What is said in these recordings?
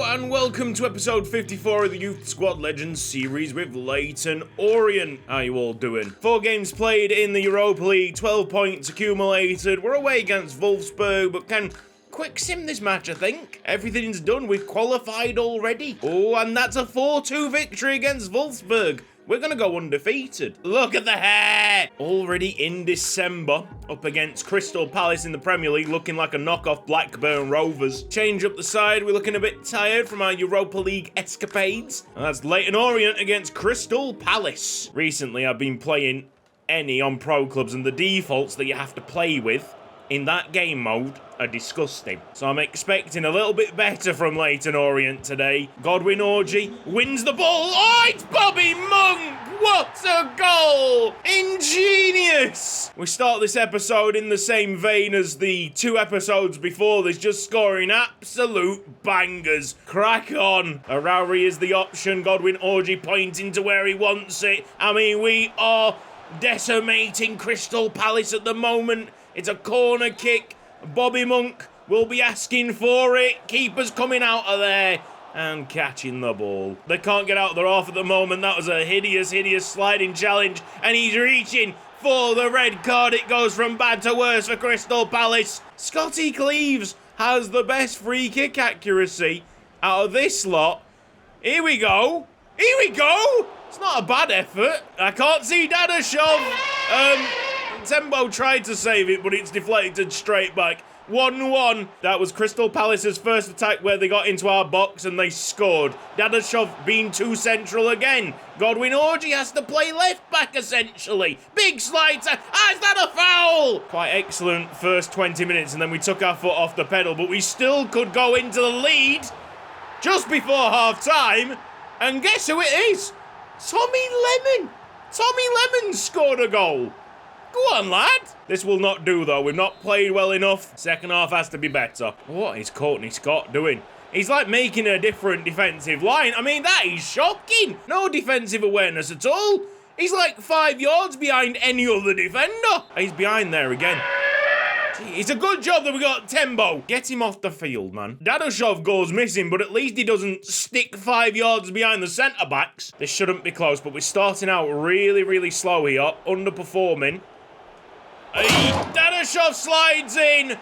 Hello and welcome to episode 54 of the Youth Squad Legends series with Leyton Orient. How you all doing? 4 games played in the Europa League, 12 points accumulated. We're away against Wolfsburg, but can quick sim this match, I think. Everything's done. We've qualified already. Oh, and that's a 4-2 victory against Wolfsburg. We're going to go undefeated. Look at the hair! Already in December, up against Crystal Palace in the Premier League, looking like a knockoff Blackburn Rovers. Change up the side, we're looking a bit tired from our Europa League escapades. And that's Leyton Orient against Crystal Palace. Recently, I've been playing any on pro clubs, and the defaults that you have to play with in that game mode are disgusting. So I'm expecting a little bit better from Leyton Orient today. Godwin Orji wins the ball. Oh, it's Bobby Monk! What a goal! Ingenious! We start this episode in the same vein as the 2 episodes before this, just scoring absolute bangers. Crack on. Arauri is the option. Godwin Orji pointing to where he wants it. I mean, we are decimating Crystal Palace at the moment. It's a corner kick. Bobby Monk will be asking for it. Keeper's coming out of there and catching the ball. They can't get out of their half at the moment. That was a hideous sliding challenge. And he's reaching for the red card. It goes from bad to worse for Crystal Palace. Scotty Cleaves has the best free kick accuracy out of this lot. Here we go. Here we go. It's not a bad effort. I can't see Dadashov. Tembo tried to save it, but it's deflected straight back. 1-1. That was Crystal Palace's first attack where they got into our box and they scored. Dadashov being too central again. Godwin Orji has to play left back essentially. Big slide. Is that a foul? Quite excellent first 20 minutes, and then we took our foot off the pedal, but we still could go into the lead just before half time. And guess who it is? Tommy Lemon. Tommy Lemon scored a goal. Go on, lad. This will not do, though. We've not played well enough. Second half has to be better. What is Courtney Scott doing? He's like making a different defensive line. I mean, that is shocking. No defensive awareness at all. He's like 5 yards behind any other defender. He's behind there again. Gee, it's a good job that we got Tembo. Get him off the field, man. Dadashov goes missing, but at least he doesn't stick 5 yards behind the centre-backs. This shouldn't be close, but we're starting out really slow here. Underperforming. Dadashov slides in.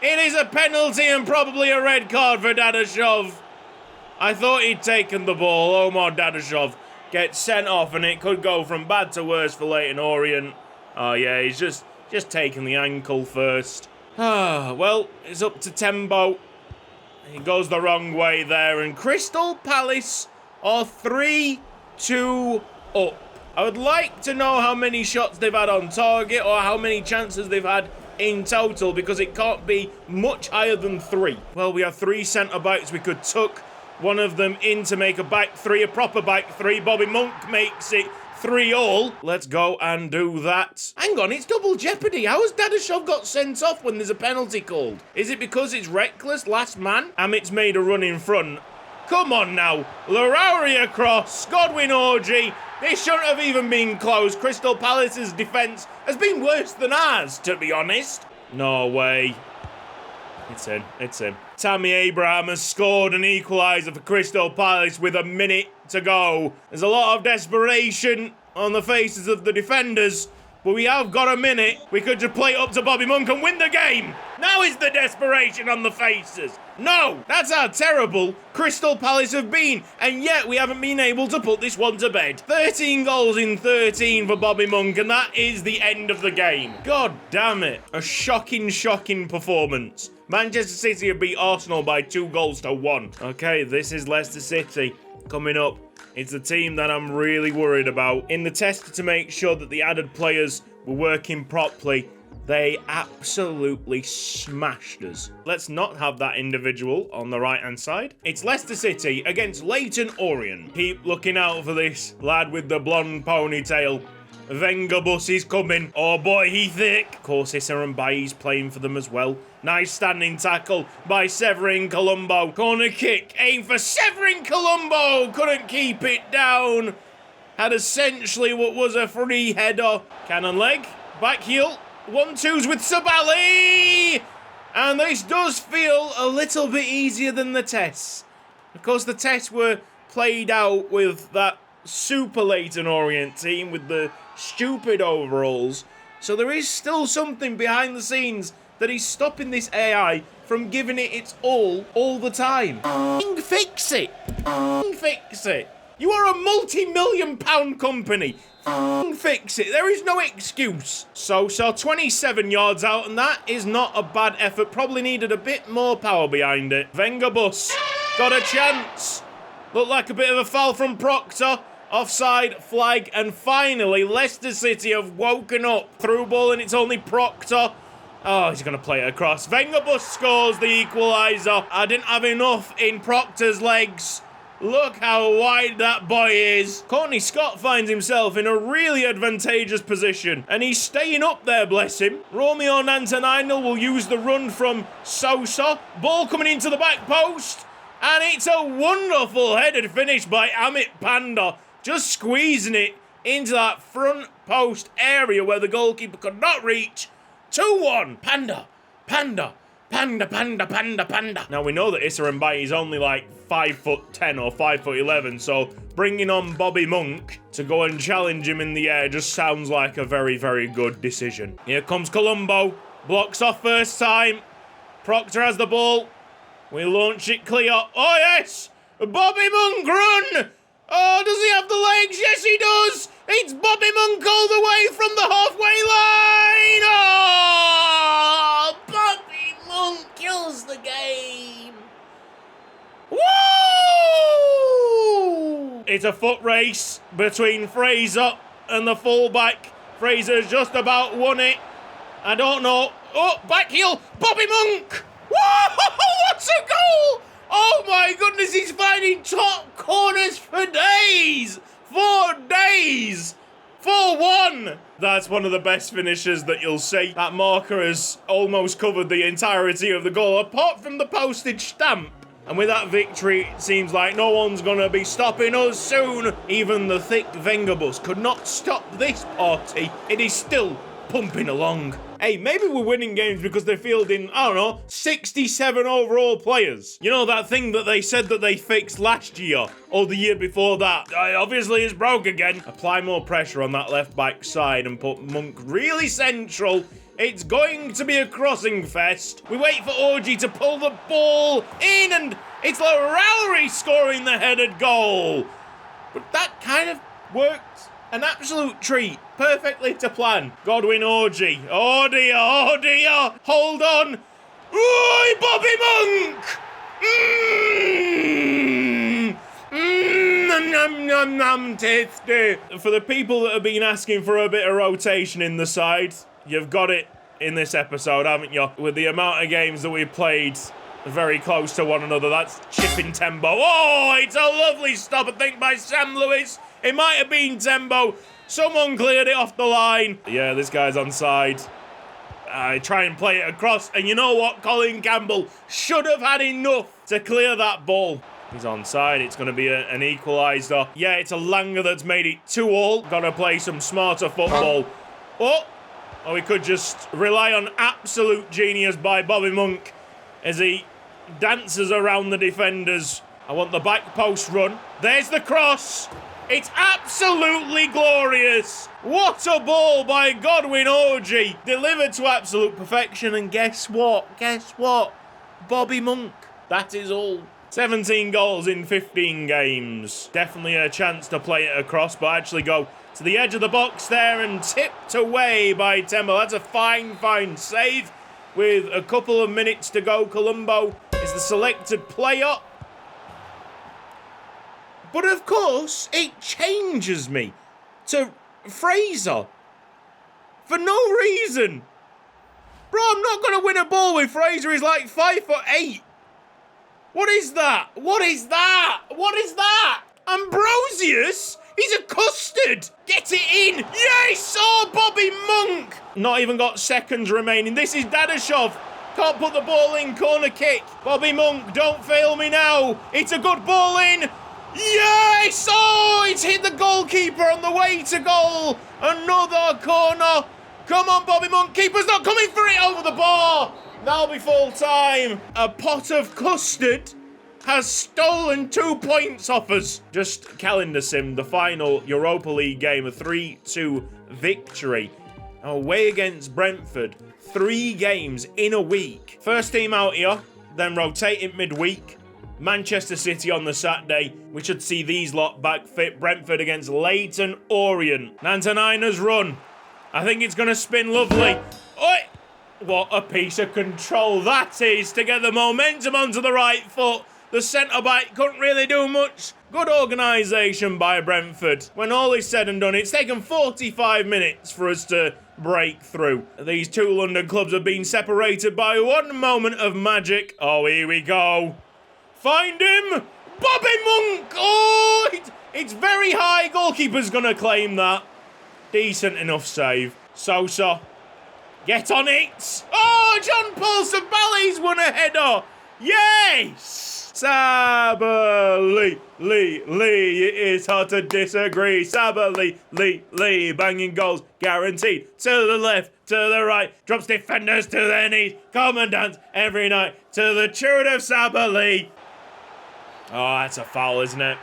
It is a penalty and probably a red card for Dadashov. I thought he'd taken the ball. Omar Dadashov gets sent off, and it could go from bad to worse for Leyton Orient. Oh yeah, he's just taken the ankle first. Well, it's up to Tembo. He goes the wrong way there, and Crystal Palace are 3-2 up. I would like to know how many shots they've had on target or how many chances they've had in total, because it can't be much higher than 3. Well, we have 3 centre-backs. We could tuck one of them in to make a back 3, a proper back 3. Bobby Monk makes it 3-all. Let's go and do that. Hang on, it's double jeopardy. How has Dadashov got sent off when there's a penalty called? Is it because it's reckless, last man? Amit's made a run in front. Come on now. Larauri across. Godwin Orji. This shouldn't have even been close. Crystal Palace's defence has been worse than ours, to be honest. No way. It's in. It's in. Tammy Abraham has scored an equaliser for Crystal Palace with a minute to go. There's a lot of desperation on the faces of the defenders, but we have got a minute. We could just play it up to Bobby Monk and win the game. Now is the desperation on the faces. No, that's how terrible Crystal Palace have been, and yet we haven't been able to put this one to bed. 13 goals in 13 for Bobby Monk, and that is the end of the game. God damn it. A shocking performance. Manchester City have beat Arsenal by 2-1. Okay, this is Leicester City coming up. It's the team that I'm really worried about. In the test to make sure that the added players were working properly, they absolutely smashed us. Let's not have that individual on the right-hand side. It's Leicester City against Leyton Orient. Keep looking out for this lad with the blonde ponytail. Wenger bus is coming. Oh boy, he thick. Of course, Issa and Bailly's playing for them as well. Nice standing tackle by Severin Colombo. Corner kick, aim for Severin Colombo. Couldn't keep it down. Had essentially what was a free header. Cannon leg, back heel. 1-2s with Sabali. And this does feel a little bit easier than the tests. Of course, the tests were played out with that super Leyton Orient team with the stupid overalls. So there is still something behind the scenes that is stopping this AI from giving it its all the time. Fix it. Fix it. You are a multi-million-pound company. Fix it. There is no excuse. So 27 yards out, and that is not a bad effort. Probably needed a bit more power behind it. Wenger bus. Got a chance. Looked like a bit of a foul from Proctor. Offside, flag, and finally, Leicester City have woken up. Through ball, and it's only Proctor. Oh, he's going to play it across. Wenger bus scores the equaliser. I didn't have enough in Proctor's legs. Look how wide that boy is. Courtney Scott finds himself in a really advantageous position, and he's staying up there, bless him. Romeo Nantanino will use the run from Sosa. Ball coming into the back post, and it's a wonderful headed finish by Amit Panda, just squeezing it into that front post area where the goalkeeper could not reach. 2-1. Panda. Now, we know that Issa Mbaye is only like 5'10" or 5'11", so bringing on Bobby Monk to go and challenge him in the air just sounds like a very, very good decision. Here comes Colombo. Blocks off first time. Proctor has the ball. We launch it clear. Oh, yes! Bobby Monk, run! Oh, does he have the legs? Yes, he does! It's Bobby Monk all the way from the halfway line! Oh! Bobby Monk kills the game! Woo! It's a foot race between Fraser and the fullback. Fraser's just about won it. I don't know. Oh, back heel! Bobby Monk! Whoa! What a goal! Oh my goodness, he's finding top corners for days! 4 days! 4-1! That's one of the best finishes that you'll see. That marker has almost covered the entirety of the goal, apart from the postage stamp. And with that victory, it seems like no one's going to be stopping us soon. Even the thick Wenger bus could not stop this party. It is still pumping along. Hey, maybe we're winning games because they're fielding, I don't know, 67 overall players. You know, that thing that they said that they fixed last year or the year before that. Obviously, it's broke again. Apply more pressure on that left back side and put Monk really central. It's going to be a crossing fest. We wait for Orji to pull the ball in, and it's Lowry scoring the headed goal. But that kind of worked. An absolute treat. Perfectly to plan. Godwin Orji. Oh dear, oh dear. Hold on. Ooh, Bobby Monk. Nom, tasty. For the people that have been asking for a bit of rotation in the side, you've got it in this episode, haven't you? With the amount of games that we've played very close to one another, that's chipping tempo. Oh, it's a lovely stop, I think, by Sam Lewis. It might have been Tembo. Someone cleared it off the line. Yeah, this guy's onside. I try and play it across, and you know what? Colin Campbell should have had enough to clear that ball. He's onside. It's going to be an equaliser. Yeah, it's a Langer that's made it 2-2. Got to play some smarter football. Oh, we could just rely on absolute genius by Bobby Monk as he dances around the defenders. I want the back post run. There's the cross. It's absolutely glorious. What a ball by Godwin Orji. Delivered to absolute perfection. And guess what? Bobby Monk. That is all. 17 goals in 15 games. Definitely a chance to play it across, but actually go to the edge of the box there and tipped away by Tembo. That's a fine save. With a couple of minutes to go, Colombo is the selected player. But of course, it changes me to Fraser. For no reason. Bro, I'm not going to win a ball with Fraser. He's like 5'8". What is that? Ambrosius? He's a custard. Get it in. Yes! Oh, Bobby Monk. Not even got seconds remaining. This is Dadashov. Can't put the ball in. Corner kick. Bobby Monk, don't fail me now. It's a good ball in. Yes! Oh, it's hit the goalkeeper on the way to goal. Another corner. Come on, Bobby Monk. Keeper's not coming for it over the bar. That'll be full time. A pot of custard has stolen 2 points off us. Just calendar sim the final Europa League game, a 3-2 victory. Away against Brentford, 3 games in a week. First team out here, then rotating midweek. Manchester City on the Saturday. We should see these lot back fit. Brentford against Leyton Orient. Nantanaina's run. I think it's going to spin lovely. Oi! What a piece of control that is to get the momentum onto the right foot. The centre-back couldn't really do much. Good organisation by Brentford. When all is said and done, it's taken 45 minutes for us to break through. These two London clubs have been separated by one moment of magic. Oh, here we go. Find him! Bobby Monk! Oh, it's very high. Goalkeeper's going to claim that. Decent enough save. Sosa. Get on it! Oh, John Paul Sabali's won a header! Yes! Sabali, Lee, it is hard to disagree. Sabali, Lee, banging goals, guaranteed. To the left, to the right, drops defenders to their knees. Come and dance every night to the tune of Sabali. Oh, that's a foul, isn't it?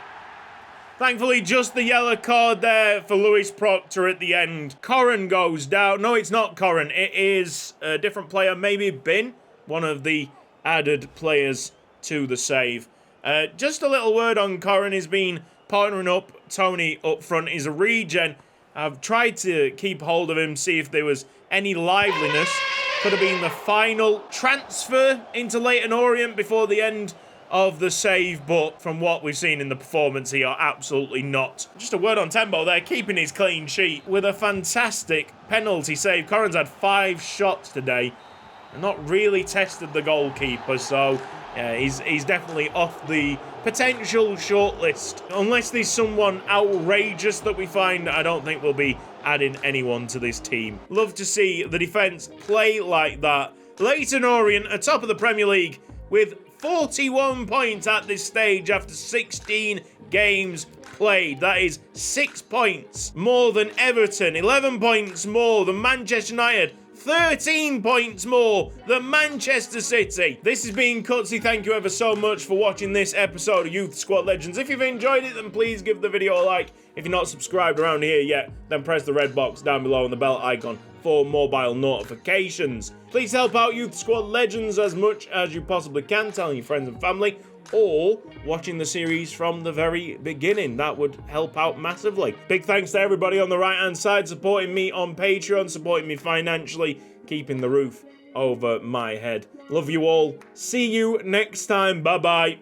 Thankfully, just the yellow card there for Lewis Proctor at the end. Corrin goes down. No, it's not Corrin. It is a different player, maybe Bin, one of the added players to the save. Just a little word on Corrin. He's been partnering up Tony up front. He's a regen. I've tried to keep hold of him, see if there was any liveliness. Could have been the final transfer into Leyton Orient before the end of the save, but from what we've seen in the performance here, absolutely not. Just a word on Tembo there, keeping his clean sheet with a fantastic penalty save. Corrin's had 5 shots today and not really tested the goalkeeper, so yeah, he's definitely off the potential shortlist. Unless there's someone outrageous that we find, I don't think we'll be adding anyone to this team. Love to see the defence play like that. Leyton Orient atop of the Premier League with 41 points at this stage after 16 games played. That is 6 points more than Everton, 11 points more than Manchester United, 13 points more than Manchester City. This has been Cutsy. Thank you ever so much for watching this episode of Youth Squad Legends. If you've enjoyed it, then please give the video a like. If you're not subscribed around here yet, then press the red box down below and the bell icon for mobile notifications. Please help out Youth Squad Legends as much as you possibly can, telling your friends and family, or watching the series from the very beginning. That would help out massively. Big thanks to everybody on the right-hand side supporting me on Patreon, supporting me financially, keeping the roof over my head. Love you all. See you next time. Bye-bye.